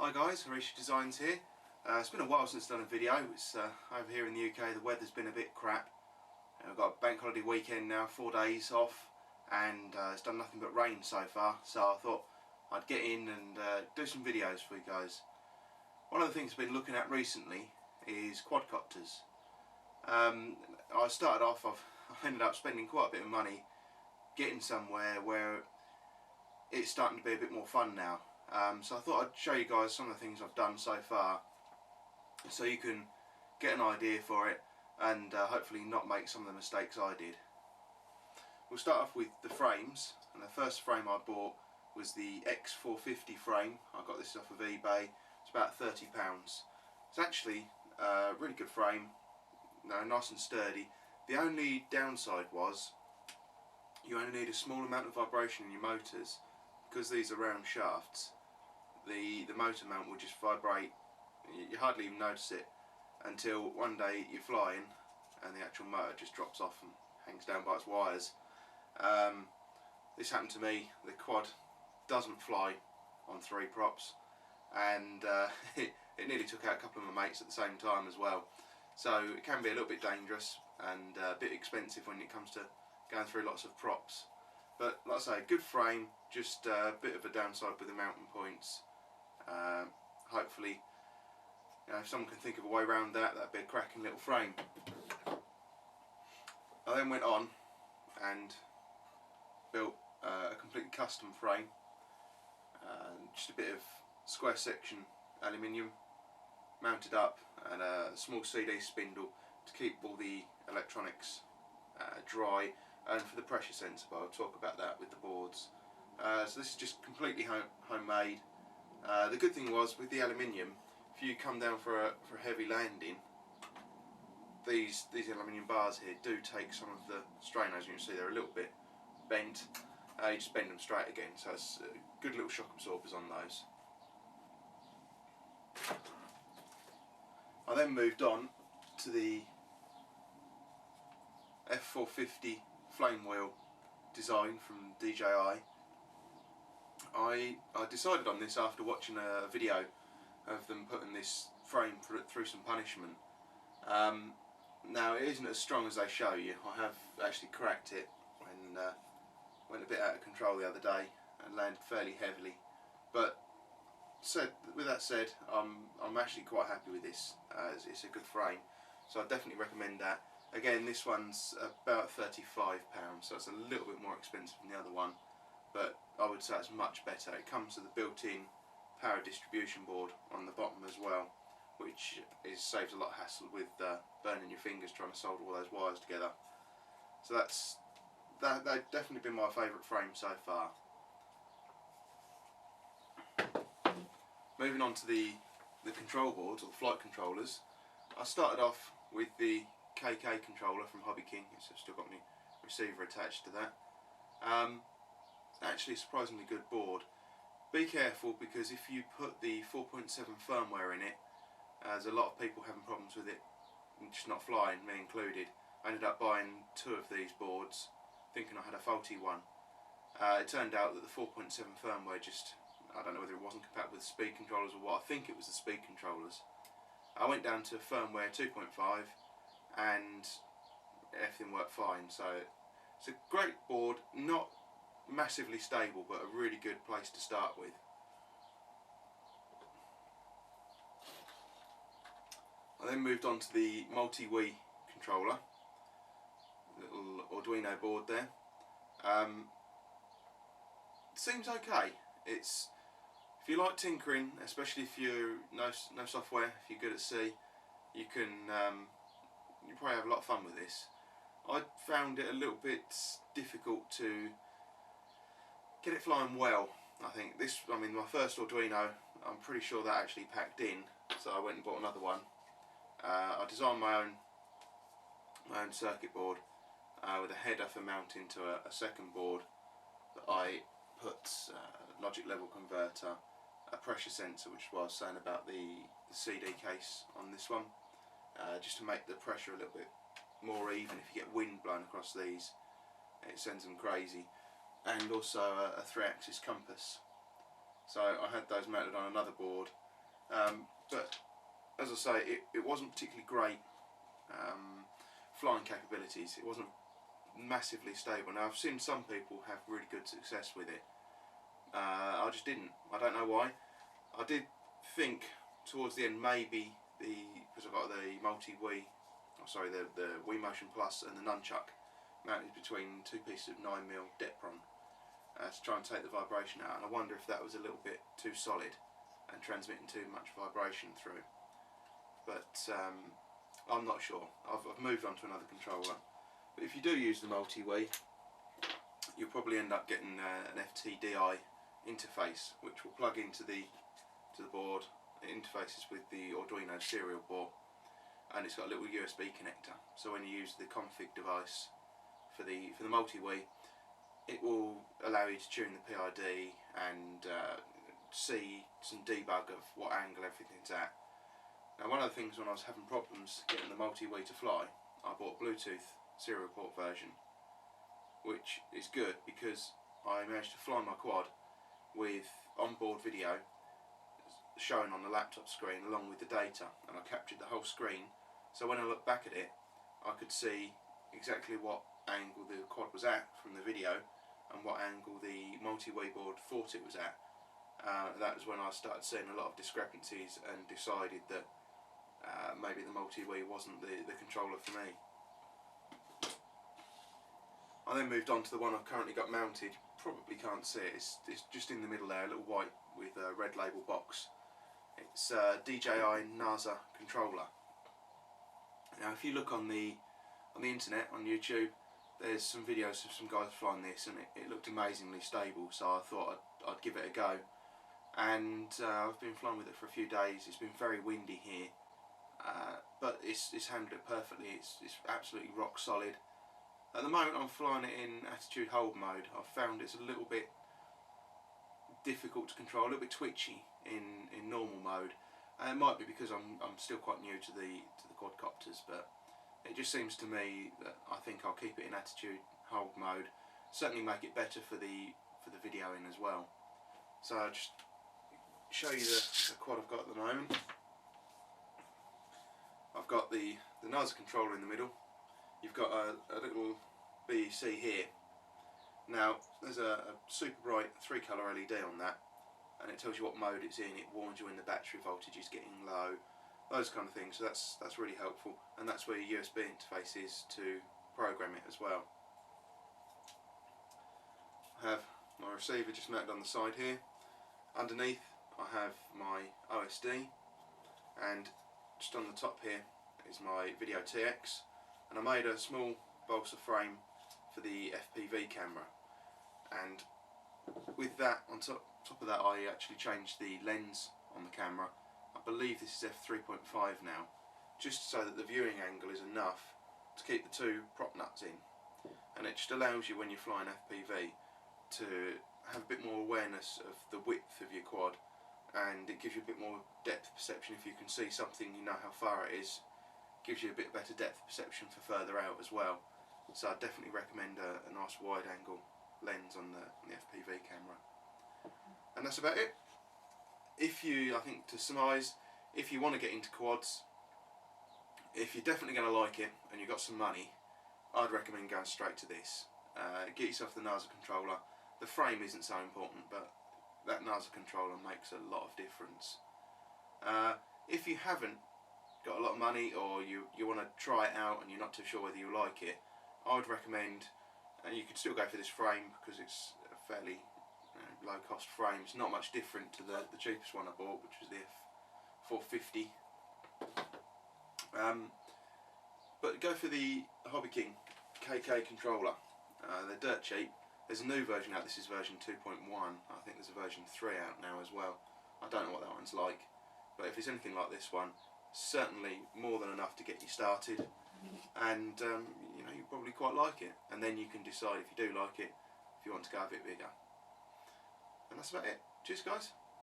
Hi guys, Harish Designs here. It's been a while since I've done a video. It's over here in the UK the weather's been a bit crap. We've got a bank holiday weekend now, 4 days off, and it's done nothing but rain so far, so I thought I'd get in and do some videos for you guys. One of the things I've been looking at recently is quadcopters. I started off, I've ended up spending quite a bit of money getting somewhere where it's starting to be a bit more fun now. So I thought I'd show you guys some of the things I've done so far so you can get an idea for it and hopefully not make some of the mistakes I did. We'll start off with the frames, and the first frame I bought was the X450 frame. I got this off of eBay. It's about £30. It's actually a really good frame, nice and sturdy. The only downside was you only need a small amount of vibration in your motors. Because these are round shafts, the motor mount will just vibrate. You hardly even notice it until one day you're flying and the actual motor just drops off and hangs down by its wires. This happened to me. The quad doesn't fly on 3 props, and it nearly took out a couple of my mates at the same time as well. So it can be a little bit dangerous and a bit expensive when it comes to going through lots of props. But like I say, good frame, just a bit of a downside with the mounting points. Hopefully, if someone can think of a way around that, that'd be a cracking little frame. I then went on and built a completely custom frame. Just a bit of square section aluminium mounted up, and a small CD spindle to keep all the electronics dry, and for the pressure sensor, but I'll talk about that with the boards. So this is just completely homemade. The good thing was with the aluminium, if you come down for a heavy landing, these aluminium bars here do take some of the strain. As you can see, they're a little bit bent. You just bend them straight again, so it's good little shock absorbers on those. I then moved on to the F450 flame wheel design from DJI. I decided on this after watching a video of them putting this frame through some punishment. Now it isn't as strong as they show you. I have actually cracked it when went a bit out of control the other day and landed fairly heavily. But with that said, I'm actually quite happy with this. It's a good frame, so I definitely recommend that. Again, this one's about £35, so it's a little bit more expensive than the other one, but I would say it's much better. It comes with a built-in power distribution board on the bottom as well, which saves a lot of hassle with burning your fingers trying to solder all those wires together. So they've definitely been my favourite frame so far. Moving on to the control boards, or the flight controllers, I started off with the KK controller from Hobby King. It's still got my receiver attached to that. It's actually a surprisingly good board. Be careful, because if you put the 4.7 firmware in it, there's a lot of people having problems with it just not flying, me included. I ended up buying 2 of these boards thinking I had a faulty one. It turned out that the 4.7 firmware just, I don't know whether it wasn't compatible with speed controllers or what. I think it was the speed controllers. I went down to firmware 2.5 and everything worked fine. So it's a great board, not massively stable, but a really good place to start with. I then moved on to the multi-Wii controller, little Arduino board there. It seems okay. If you like tinkering, especially if you no software, if you're good at C, you probably have a lot of fun with this. I found it a little bit difficult to get it flying well. I think my first Arduino, I'm pretty sure that actually packed in, so I went and bought another one. I designed my own circuit board with a header for mounting to a second board that I put a logic level converter, a pressure sensor, which is what I was saying about the CD case on this one, just to make the pressure a little bit more even. If you get wind blowing across these, it sends them crazy. And also a 3-axis compass. So I had those mounted on another board, But as I say, it wasn't particularly great flying capabilities. It wasn't massively stable. Now I've seen some people have really good success with it. I just didn't. I don't know why. I did think towards the end maybe because I've got the the Wii Motion Plus and the nunchuck mounted between two pieces of 9mm Depron to try and take the vibration out, and I wonder if that was a little bit too solid and transmitting too much vibration through. But I'm not sure. I've moved on to another controller. But if you do use the multi-Wii, you'll probably end up getting an FTDI interface, which will plug into the board. It interfaces with the Arduino serial board, and it's got a little USB connector. So when you use the config device for the multi-Wii, it will allow you to tune the PID and see some debug of what angle everything's at. Now, one of the things when I was having problems getting the multi-Wii to fly, I bought a Bluetooth serial port version, which is good because I managed to fly my quad with onboard video showing on the laptop screen along with the data, and I captured the whole screen, so when I looked back at it I could see exactly what angle the quad was at from the video and what angle the multi-Wii board thought it was at. That was when I started seeing a lot of discrepancies and decided that maybe the multi-Wii wasn't the controller for me. I then moved on to the one I've currently got mounted. Probably can't see it, it's just in the middle there, a little white with a red label box. It's a DJI NASA controller. Now if you look on the internet, on YouTube, there's some videos of some guys flying this, and it looked amazingly stable, so I thought I'd give it a go. And I've been flying with it for a few days. It's been very windy here, but it's handled it perfectly. It's absolutely rock solid. At the moment I'm flying it in attitude hold mode. I've found it's a little bit difficult to control, a little bit twitchy in normal mode. And it might be because I'm still quite new to the quadcopters, but it just seems to me that I think I'll keep it in attitude hold mode. Certainly make it better for the videoing as well. So I'll just show you the quad I've got at the moment. I've got the NASA controller in the middle. You've got a little BEC here. Now there's a super bright 3-colour LED on that, and it tells you what mode it's in. It warns you when the battery voltage is getting low, those kind of things. So that's really helpful, and that's where your USB interface is to program it as well. I have my receiver just mounted on the side here. Underneath I have my OSD, and just on the top here is my Video TX, and I made a small balsa frame for the FPV camera, and with that on top of that I actually changed the lens on the camera. I believe this is f3.5 now, just so that the viewing angle is enough to keep the two prop nuts in, and it just allows you when you're flying FPV to have a bit more awareness of the width of your quad, and it gives you a bit more depth perception. If you can see something, you know how far it is. Gives you a bit better depth perception for further out as well. So I'd definitely recommend a nice wide angle lens on the FPV camera. And that's about it. I think to surmise, if you want to get into quads, if you're definitely going to like it and you've got some money, I'd recommend going straight to this. Get yourself the NASA controller. The frame isn't so important, but that NASA controller makes a lot of difference. If you haven't got a lot of money, or you want to try it out and you're not too sure whether you like it, I would recommend, and you could still go for this frame because it's a fairly low cost frame. It's not much different to the cheapest one I bought, which was the F450. But go for the Hobby King KK controller. They're dirt cheap. There's a new version out. This is version 2.1. I think there's a version 3 out now as well. I don't know what that one's like, but if it's anything like this one, certainly more than enough to get you started, and you know, you probably quite like it, and then you can decide if you do like it, if you want to go a bit bigger. And that's about it. Cheers guys.